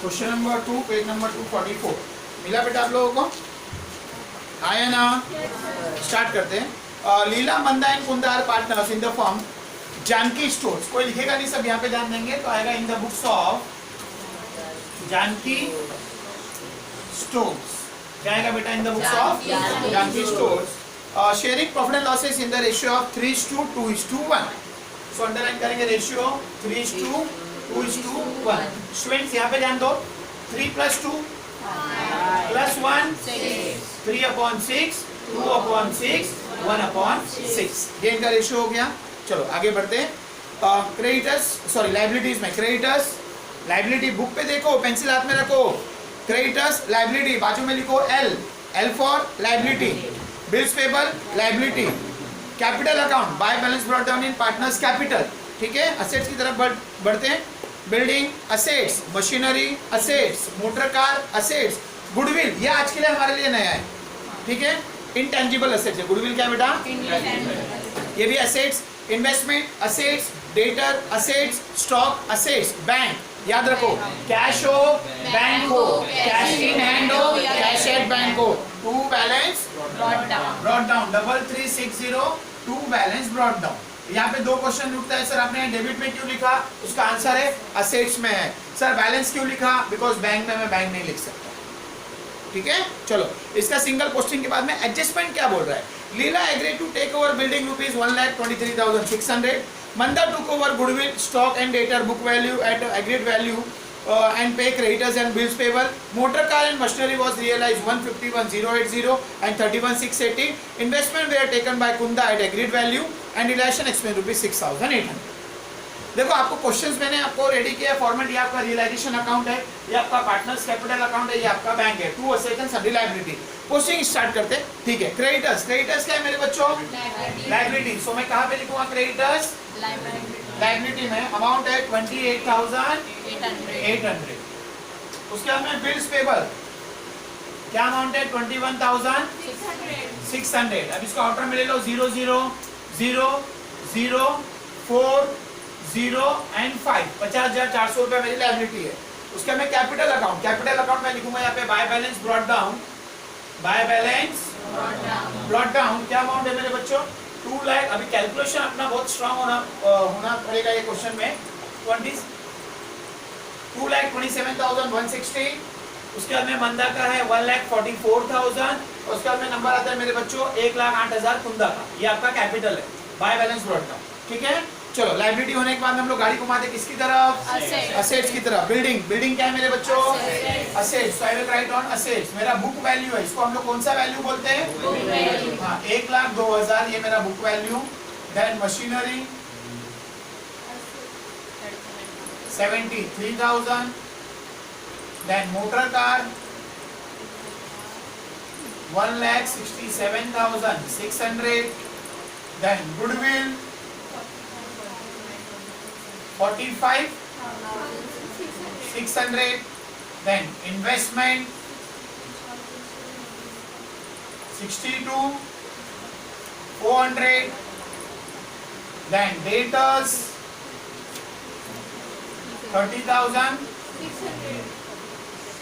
Question number 2 page number 244 मिला बेटा आप लोगों को? आया ना? स्टार्ट करते हैं। Leela Manda and Kunda are partners in the firm Janaki stores. कोई लिखेगा नहीं, सब यहाँ पे ध्यान देंगे तो आएगा in the books of Janki stores. क्या आएगा बेटा? In the books of Janki stores. Sharing profit and losses in the ratio of 3:2:1। So underline करेंगे रेशियो 3:2:1। स्टूडेंट्स यहाँ पे ध्यान दो, 3 + 2 + 1 3/6 2/6 1/6। ये इनका रेशियो हो गया। चलो आगे बढ़ते हैं। क्रेडिटर्स सॉरी लाइबिलिटीज में क्रेडिटर्स लाइबिलिटी बुक पे देखो, पेंसिल हाथ में रखो। क्रेडिटर्स लाइबिलिटी बाजू में लिखो L for liability. Bills payable liability. Capital account by balance brought down in partners capital. ठीक है, असेट्स की तरफ बढ़ते हैं। Building assets, machinery assets, motor car assets, goodwill ये आज के लिए हमारे लिए नया है। ठीक है, इनटेंजिबल असेट्स है। गुडविल क्या बेटा? ये भी assets. Investment assets, debtor assets, stock assets. Bank याद रखो, कैश हो बैंक हो, कैश इन हैंड हो, कैश एट बैंक हो। To balance brought down 3360 to balance brought down. यहाँ पे 2 क्वेश्चन उठता है, सर आपने डेबिट में क्यों लिखा? उसका आंसर है असेट्स में है। सर बैलेंस क्यों लिखा? बिकॉज बैंक में मैं बैंक नहीं लिख सकता। ठीक है, चलो इसका सिंगल पोस्टिंग के बाद में एडजस्टमेंट क्या बोल रहा है? Leela agree to take over building ₹1,23,600। Manda took over goodwill, stock and data book value at agreed value and pay creditors and bills payable. Motor car and machinery was realized 151,080 and 31,680. Investment were taken by Kunda at agreed value and realization expense ₹6,800. देखो आपको questions मैंने आपको ready किया है। Format ये आपका realisation account है, ये आपका पार्टनर्स कैपिटल अकाउंट है, ये आपका बैंक है। 2 असेट्स एंड सभी लायबिलिटी। पोस्टिंग स्टार्ट करते हैं। ठीक है, क्रेडिटर्स क्या है मेरे बच्चों? लायबिलिटी। सो मैं कहाँ पे लिखूंगा क्रेडिटर्स? लायबिलिटी में अमाउंट है 28,800। उसके बाद में बिल्स पेबल क्या अमाउंट है? 21,600। अब इसको आउटर में ले लो 0 0 0 0 4 0 एंड 5 50,400 रुपए मेरी लायबिलिटी है। उसके मैं कैपिटल अकाउंट में लिखूंगा यहाँ पे बाय बैलेंस ब्रॉट डाउन क्या अमाउंट है मेरे बच्चों? 2 लाख। अभी कैलकुलेशन अपना बहुत स्ट्रांग होना पड़ेगा ये क्वेश्चन में। 2,27,160। उसके बाद में मंदा का है 1,44,000। उसके बाद में नंबर आता है मेरे बच्चों 1,08,000 कुंदा का। ये आपका कैपिटल है बाय बैलेंस ब्रॉट डाउन। ठीक है, चलो लायबिलिटी होने के बाद हम लोग गाड़ी घुमाते किसकी तरफ? असेट्स की तरफ। बिल्डिंग क्या है मेरे बच्चों? Assets. I will write on assets. मेरा बुक वैल्यू है, इसको हम लोग कौन सा वैल्यू बोलते हैं? हाँ, 1,02,000 ये मेरा book value. Then machinery 73,000। Then motor car 1,67,600। Then goodwill 45,600। then investment 62,400। then debtors 30,000।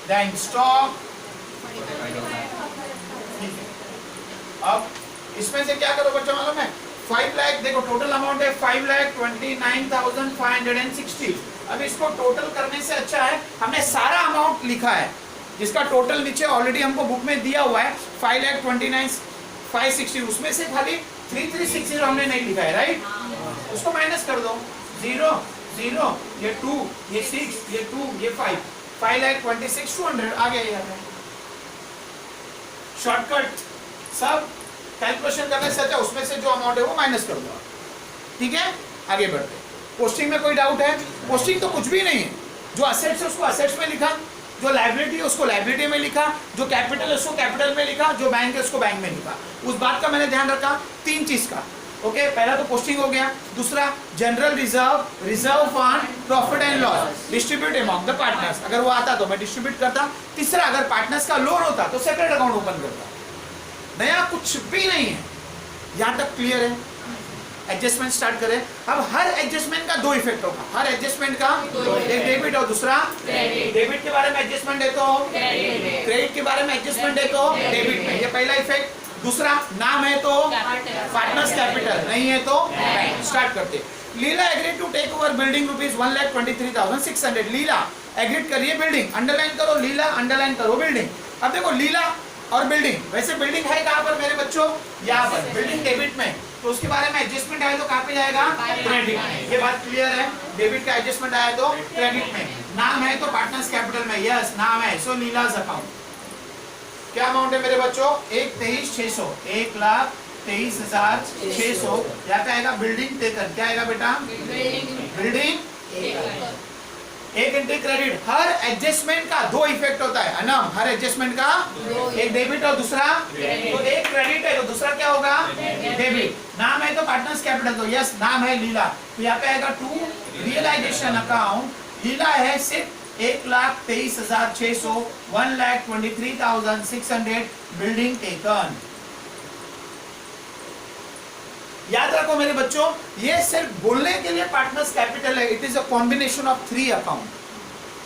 then stock। अब इसमें से क्या करो बच्चों मालूम है? 5 लाख। देखो टोटल अमाउंट है 5,29,560। अब इसको टोटल करने से अच्छा है हमने सारा अमाउंट लिखा है जिसका टोटल नीचे ऑलरेडी हमको बुक में दिया हुआ है 5,29,560। उसमें से खाली 3,360 हमने नहीं लिखा है, राइट? उसको माइनस कर दो। 0 0 ये 2 ये 6 ये 2 ये 5 5,26,200 आ गया। यहाँ पे शॉर्टकट सब कैलकुलेशन करने से अच्छा उसमें से जो अमाउंट है वो माइनस कर दो। ठीक है, आगे बढ़ते हैं। पोस्टिंग में कोई डाउट है? पोस्टिंग तो कुछ भी नहीं है। जो असेट्स है उसको असेट्स में लिखा, जो लायबिलिटी है उसको लायबिलिटी में लिखा, जो कैपिटल है उसको कैपिटल में लिखा, जो बैंक है उसको बैंक में लिखा। उस बात का मैंने ध्यान रखा 3 चीज का। ओके, पहला तो पोस्टिंग हो गया। दूसरा general reserve fund profit and loss distribute among the partners. अगर वो आता तो मैं डिस्ट्रीब्यूट करता। तीसरा अगर पार्टनर्स का लोन होता तो सेपरेट अकाउंट ओपन करता। नया कुछ भी नहीं है। यहाँ तक क्लियर है? एडजस्टमेंट स्टार्ट करें। अब हर एडजस्टमेंट का दो इफेक्ट होगा, हर एडजस्टमेंट का एक डेबिट और दूसरा डेबिट के बारे में एडजस्टमेंट है तो क्रेडिट के बारे में एडजस्टमेंट है तो डेबिट में, ये पहला इफेक्ट। दूसरा नाम है तो पार्टनर्स कैपिटल, नहीं है तो बैंक। स्टार्ट करते। Leela agreed to take over building rupees 1,23,600। Leela agreed करिए बिल्डिंग, अंडरलाइन करो लीला, अंडरलाइन करो बिल्डिंग। अब देखो लीला और बिल्डिंग, वैसे बिल्डिंग है कहाँ पर मेरे बच्चों, यहाँ पर बिल्डिंग डेबिट में, तो उसके बारे में एडजस्टमेंट आया तो कहाँ पे जाएगा, क्रेडिट में। ये बात क्लियर है, डेबिट का एडजस्टमेंट आया तो क्रेडिट में। नाम है तो पार्टनर्स कैपिटल में, यस नाम है, सो लीलाज अकाउंट। क्या अमाउंट है मेरे बच्चों, 1,23,600, 1,23,600। क्या आएगा, बिल्डिंग टेकन। क्या आएगा बेटा, बिल्डिंग। एक एंट्री क्रेडिट, हर एडजस्टमेंट का दो इफेक्ट होता है अनम, हर एडजस्टमेंट का एक डेबिट और दूसरा, तो एक क्रेडिट है तो दूसरा क्या होगा, डेबिट। नाम है तो पार्टनर्स कैपिटल, तो यस नाम है लीला, तो यहाँ पे आएगा टू रियलाइजेशन अकाउंट। लीला है सिर्फ 1,23,600, 1,23,600 बिल्डिंग टेकन। याद रखो मेरे बच्चों, ये सिर्फ बोलने के लिए पार्टनर्स कैपिटल है। It is a combination of 3 account,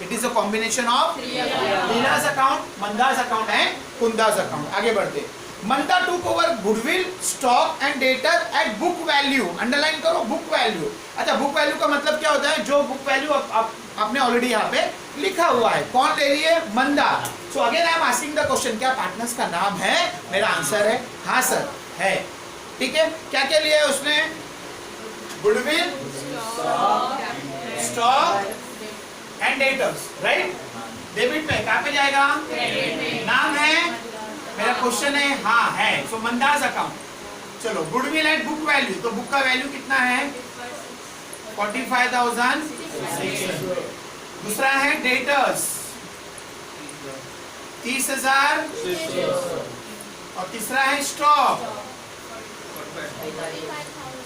it is a combination of Leela's account, Manda's account and Kunda's account. आगे बढ़ते। Manda took over goodwill, stock and debtor at book value. Underline करो बुक वैल्यू। अच्छा, बुक वैल्यू का मतलब क्या होता है, जो बुक वैल्यू आपने ऑलरेडी यहाँ पे लिखा हुआ है। कौन ले रही है, Manda. So again I am asking the question, क्या पार्टनर्स का नाम है, मेरा आंसर है हाँ सर है। ठीक है, क्या क्या लिया है उसने, goodwill, stock and debtors, right. Debit में कहाँ पे जाएगा, नाम है, मेरा क्वेश्चन है हाँ है, सो मंदाज अकाउंट। चलो, गुडविल एंड बुक वैल्यू, तो बुक का वैल्यू कितना है, 45,600। दूसरा है डेटर्स 30,000, और तीसरा है स्टॉक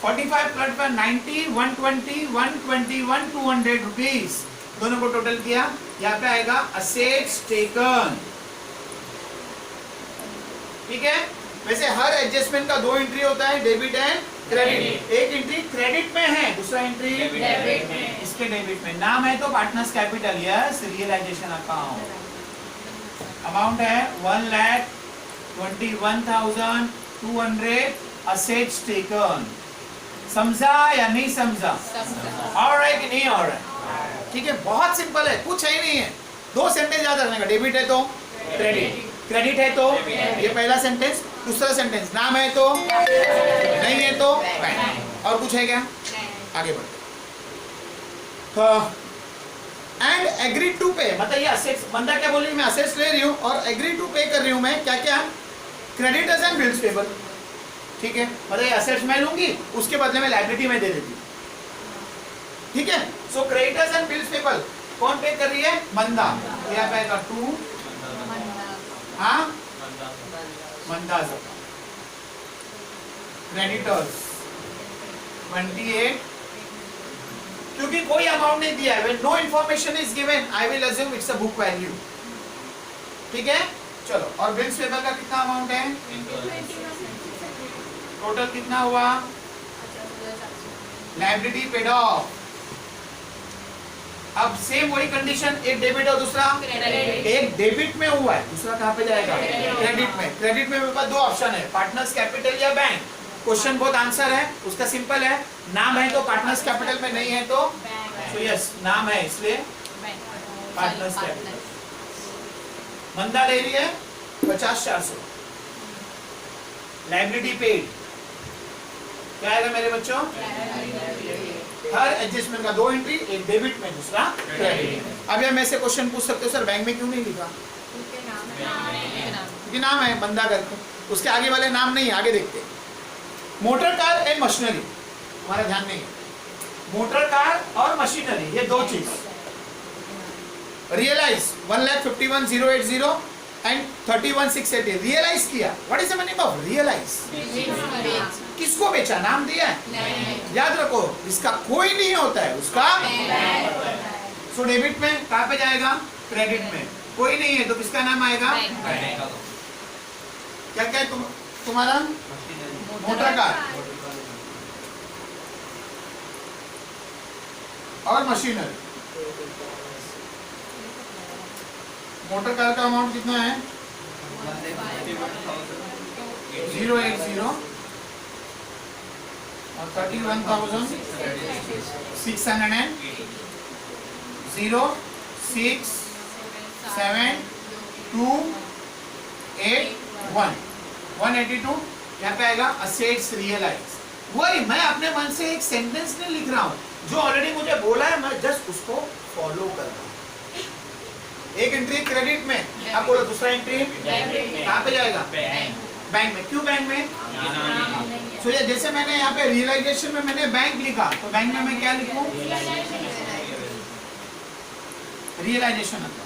45 प्लस 90, 120, 121, 200 रुपीज। दोनों को टोटल किया, यहाँ पे आएगा असेट्स टेकन। ठीक है, वैसे हर एडजस्टमेंट का दो एंट्री होता है, डेबिट एंड क्रेडिट। एक एंट्री क्रेडिट में है, दूसरा एंट्री डेबिट में, इसके डेबिट में। नाम है तो partners capital, yes realisation account. Amount है 1,21,200 असेट्स टेकन। समझा या नहीं समझा, ऑलराइट कि नहीं ऑलराइट। ठीक है, बहुत सिंपल है, कुछ है नहीं है। दो सेंटेंस याद रखने का, डेबिट है तो क्रेडिट, क्रेडिट है तो ये पहला सेंटेंस, दूसरा सेंटेंस नाम है तो नहीं है तो बैंक। और कुछ है क्या, आगे बढ़ते। एंड एग्री टू पे, मतलब ये असेट्स, बंदा क्या बोल रही है, मैं असेट्स ले रही हूँ और एग्री टू पे कर रही हूँ मैं, क्या क्या, क्रेडिटर्स एंड बिल्स पेबल। ठीक है, मतलब ये असेट्स मैं लूंगी, उसके बदले में लायबिलिटी में दे देती हूँ। ठीक है, so creditors and bills payable कौन पे कर रही है, मंदा। यहाँ पे आएगा टू, हाँ मंदाज। क्रेडिटर्स 28, क्योंकि कोई अमाउंट नहीं दिया है, no information is given, I will assume it's a book value. ठीक है, चलो, और बिल्स पेबल का कितना अमाउंट है, टोटल कितना हुआ, लायबिलिटी पेड ऑफ। अब सेम वही कंडीशन, एक डेबिट और दूसरा एक डेबिट में हुआ है, दूसरा कहाँ पे जाएगा, क्रेडिट में। क्रेडिट में मेरे पास दो ऑप्शन है, पार्टनर्स कैपिटल या बैंक। क्वेश्चन बहुत आंसर है उसका सिंपल है, नाम है तो पार्टनर्स कैपिटल में, नहीं है तो यस नाम है इसलिए पार्टनर्स कैपिटल। मंदा ले रही है 50,400, लायबिलिटी पेड क्या आएगा मेरे बच्चों, हर एडजस्टमेंट का दो एंट्री, एक डेबिट में दूसरा क्रेडिट। अब यार मैं से क्वेश्चन पूछ सकते हो सर बैंक में क्यों नहीं लिखा, क्योंकि नाम है बंदा करके, उसके आगे वाले नाम नहीं है। आगे देखते हैं, मोटर कार एंड मशीनरी, हमारा ध्यान नहीं है, मोटर कार और मशीनरी ये दो चीज। रियलाइज 1,51,080 एंड 31,680 रियलाइज किया। What is the meaning of realise, किसको बेचा, नाम दिया है, याद रखो इसका कोई नहीं होता है, उसका सो डेबिट में कहाँ पे जाएगा, क्रेडिट में। कोई नहीं है तो किसका नाम आएगा, क्या क्या तुम्हारा मोटर कार, और मशीनरी। मोटर कार का अमाउंट कितना है? 080 और 31,600 06721 182 यहाँ पे आएगा असेट्स रियलाइज। वही मैं अपने मन से एक सेंटेंस नहीं लिख रहा हूँ, जो ऑलरेडी मुझे बोला है मैं जस्ट उसको फॉलो कर रहा हूँ। एक एंट्री क्रेडिट में, आप बोलो दूसरा एंट्री कहाँ पे जाएगा? बैंक में। क्यों बैंक में? तो ये जैसे मैंने यहाँ पे रियलाइजेशन में मैंने बैंक लिखा, तो बैंक में मैं क्या लिखूं? Realisation account.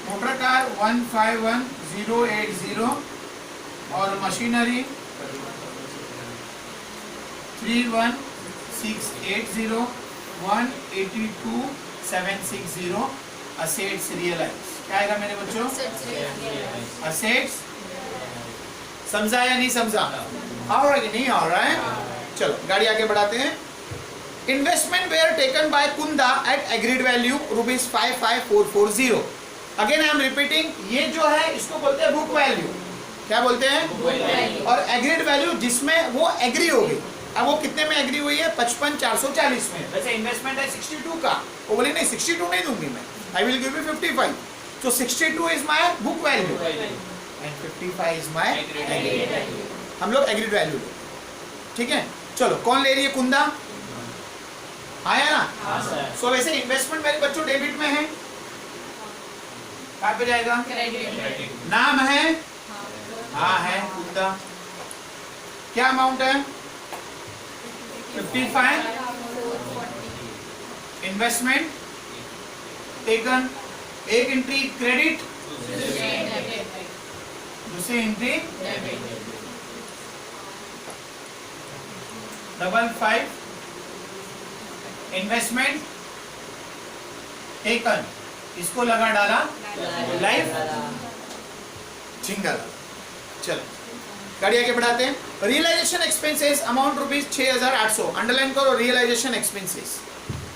मोटर कार 151080 और मशीनरी 31680 182,760 असेट्स रियलाइज। क्या आएगा मेरे बच्चों? असेट्स। समझा या नहीं समझा? आ रहा है कि नहीं आ रहा है? चलो गाड़ी आगे बढ़ाते हैं। Investment were taken by Kunda at agreed value ₹55,440। Again I am repeating, ये जो है इसको बोलते हैं बुक वैल्यू। क्या बोलते हैं? और एग्रीड वैल्यू जिसमें वो एग्री हो गई। अब वो कितने में एग्री हुई है? 55,440 में। वैसे इन्वेस्टमेंट है 62 का, वो बोले नहीं 62 नहीं दूंगी मैं, I will give you 55। So 62 is my book value and 55 is my agreed value। हम लोग agreed value लेते हैं, ठीक है। चलो कौन ले रही है? कुंदा आया ना? सो वैसे इन्वेस्टमेंट मेरे बच्चों डेबिट में है, कहाँ पे जाएगा? नाम है, हाँ है कुंदा। क्या अमाउंट है? 55। इन्वेस्टमेंट टेकन, एक एंट्री क्रेडिट, दूसरी एंट्री 55। इन्वेस्टमेंट टेकन, इसको लगा डाला लाइफ झिंगा। चलो गाड़ी आगे बढ़ाते हैं। Realisation expenses amount ₹6,800। अंडरलाइन करो रियलाइजेशन एक्सपेंसेस।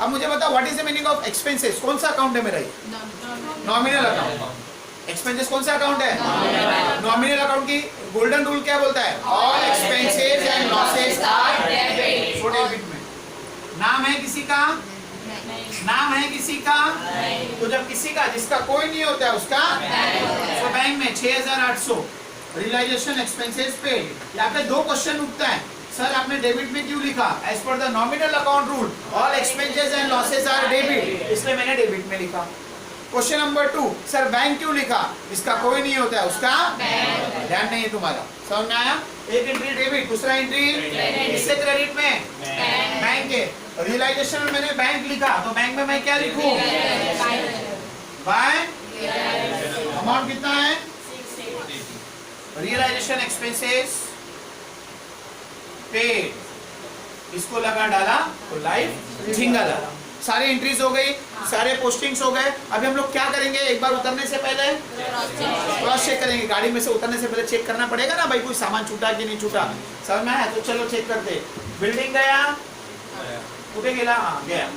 अब मुझे बताओ what is the meaning of expenses? कौन सा अकाउंट है मेरा ये? Nominal account. एक्सपेंसेस कौन सा अकाउंट है? नॉमिनल अकाउंट की गोल्डन रूल क्या बोलता है? All expenses and losses are debit में। नाम है किसी का? नाम है किसी का? तो जब किसी का जिसका कोई नहीं होता है उसका तो बैंक में 6,800 रियलाइजेशन एक्सपेंसेस पे। यहाँ पे दो क्वेश्चन उठता है, सर आपने डेबिट में क्यों लिखा? As per the nominal account rule all expenses and losses are debit, इसलिए मैंने डेबिट में लिखा। क्वेश्चन नंबर 2, सर बैंक क्यों लिखा? इसका कोई नहीं होता है उसका ध्यान नहीं है तुम्हारा। समझ में आया? एक एंट्री डेबिट, दूसरा एंट्री किससे क्रेडिट में? बैंक के। रियलाइजेशन में मैंने बैंक लिखा, तो बैंक में मैं क्या लिखूं? बाय अमाउंट कितना है? रियलाइजेशन एक्सपेंसेस पेड, इसको लगा डाला तो लाइफ झिंगा डाला। सारे एंट्रीज हो गई, सारे पोस्टिंग्स हो गए। अभी हम लोग क्या करेंगे? एक बार उतरने से पहले क्रॉस चेक करेंगे। गाड़ी में से उतरने से पहले चेक करना पड़ेगा ना भाई, कोई सामान छूटा कि नहीं छूटा। समझ में आया? तो चलो चेक करते। बिल्डिंग गया, कुठे गेला? हाँ गया।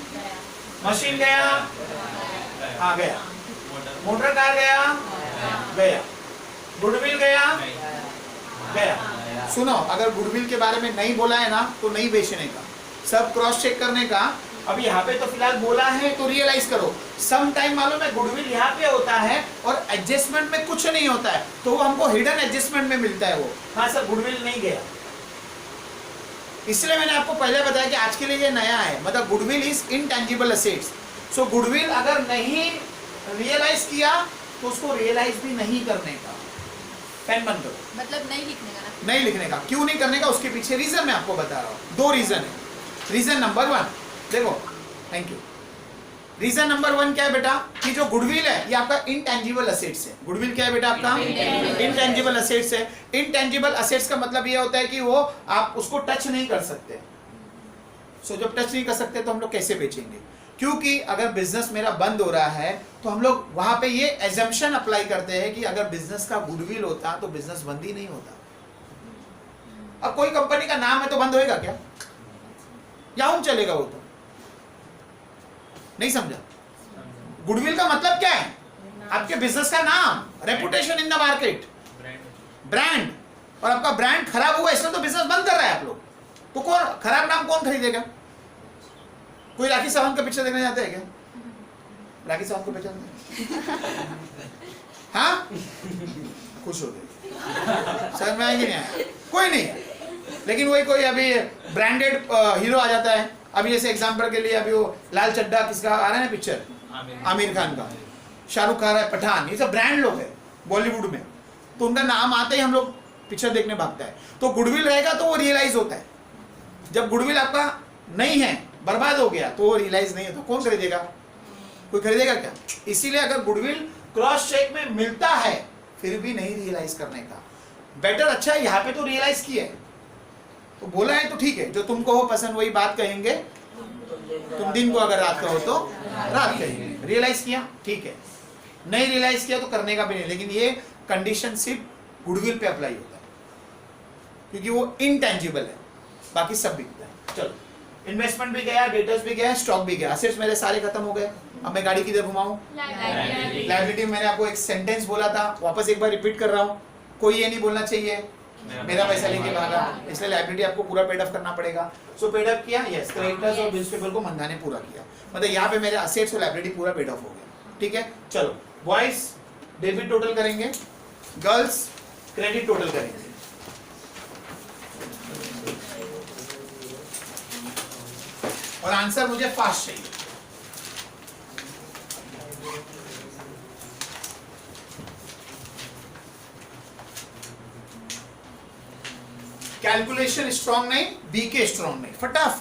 मशीन गया, हाँ गया। मोटर कार गया, गया। गुडविल गया, गया। सुनो, अगर गुडविल के बारे में नहीं बोला है ना तो नहीं बेचने का, सब क्रॉस चेक करने का। अब यहाँ पे तो फिलहाल बोला है तो रियलाइज करो। सम टाइम मालूम है गुडविल यहाँ पे होता है और एडजस्टमेंट में कुछ नहीं होता है, तो वो हमको हिडन एडजस्टमेंट में मिलता है वो। हाँ सर गुडविल नहीं गया, इसलिए मैंने आपको पहले बताया कि आज के लिए ये नया है। मतलब goodwill is intangible assets. So goodwill अगर नहीं रियलाइज किया तो उसको रियलाइज भी नहीं करने का। पेन बंद करो, मतलब नहीं लिखने का ना? नहीं लिखने का। क्यों नहीं करने का? उसके पीछे रीजन मैं आपको बता रहा हूँ। दो रीजन है। रीजन नंबर 1 देखो, थैंक यू। रीजन नंबर 1 क्या है बेटा? कि जो गुडविल है ये आपका इनटेंजिबल असेट्स है। गुडविल क्या है बेटा आपका? इनटेंजिबल असेट्स है। इनटेंजिबल असेट्स का मतलब ये होता है कि वो आप उसको टच नहीं कर सकते। सो जब टच नहीं कर सकते तो हम लोग कैसे बेचेंगे? क्योंकि अगर बिजनेस मेरा बंद हो रहा है तो हम लोग वहां पे ये एजम्पशन अप्लाई करते हैं कि अगर बिजनेस का गुडविल होता तो बिजनेस बंद ही नहीं होता। अब कोई कंपनी का नाम है तो बंद होएगा क्या? याहू चलेगा वो तो, नहीं समझा? गुडविल का मतलब क्या है? आपके बिजनेस का नाम, reputation in the market, brand. और आपका ब्रांड खराब हुआ इसलिए तो बिजनेस बंद कर रहा है आप लोग। तो कौन खराब नाम कौन खरीदेगा? कोई राखी सावंत का पिक्चर देखने जाता है क्या? राखी सावंत को पहचानते हैं? हाँ, खुश हो गए, समझ में आएगी नहीं आया? कोई नहीं, लेकिन वही कोई अभी ब्रांडेड हीरो आ जाता है। अभी जैसे एग्जांपल के लिए अभी वो लाल चड्ढा किसका आ रहा है ना पिक्चर, आमिर खान का, शाहरुख खान है, पठान, ये सब ब्रांड लोग है बॉलीवुड में, तो उनका नाम आते ही हम लोग पिक्चर देखने भागता है। तो गुडविल रहेगा तो वो रियलाइज होता है। जब गुडविल आपका नहीं है, बर्बाद हो गया, तो वो रियलाइज नहीं है, तो कौन खरीदेगा? कोई खरीदेगा क्या? इसीलिए अगर गुडविल क्रॉस चेक में मिलता है फिर भी नहीं रियलाइज करने का, बेटर अच्छा है यहाँ पे तो रियलाइज किया है, तो बोला है तो ठीक है, जो तुमको हो पसंद वही बात कहेंगे, तुम दिन को अगर रात का हो तो रात कहेंगे। रियलाइज किया ठीक है, नहीं रियलाइज किया तो करने का भी नहीं। लेकिन ये कंडीशन सिर्फ गुडविल पे अप्लाई होता है क्योंकि वो इनटेंजिबल है, बाकी सब बिकता है। चलो, इन्वेस्टमेंट भी गया, डेटर्स भी गया, स्टॉक भी गया, असेट्स मेरे सारे खत्म हो गए। अब मैं गाड़ी किधर घुमाऊं? लायबिलिटी में मैंने आपको एक सेंटेंस बोला था, वापस एक बार रिपीट कर रहा हूं, कोई ये नहीं बोलना चाहिए मेरा पैसा लेके भागा, इसलिए लायबिलिटी आपको पूरा पेड ऑफ करना पड़ेगा। सो पेड ऑफ किया, यस, क्रेडिटर्स और बिल्स पेबल को मंदा ने पूरा किया, मतलब यहाँ पे मेरे असेट्स और लायबिलिटी पूरा पेड ऑफ हो गया। ठीक है, चलो बॉयज डेबिट टोटल करेंगे, गर्ल्स क्रेडिट टोटल करेंगे। और आंसर मुझे फास्ट चाहिए। कैलकुलेशन स्ट्रॉन्ग नहीं, बीके स्ट्रॉन्ग नहीं, फटाफट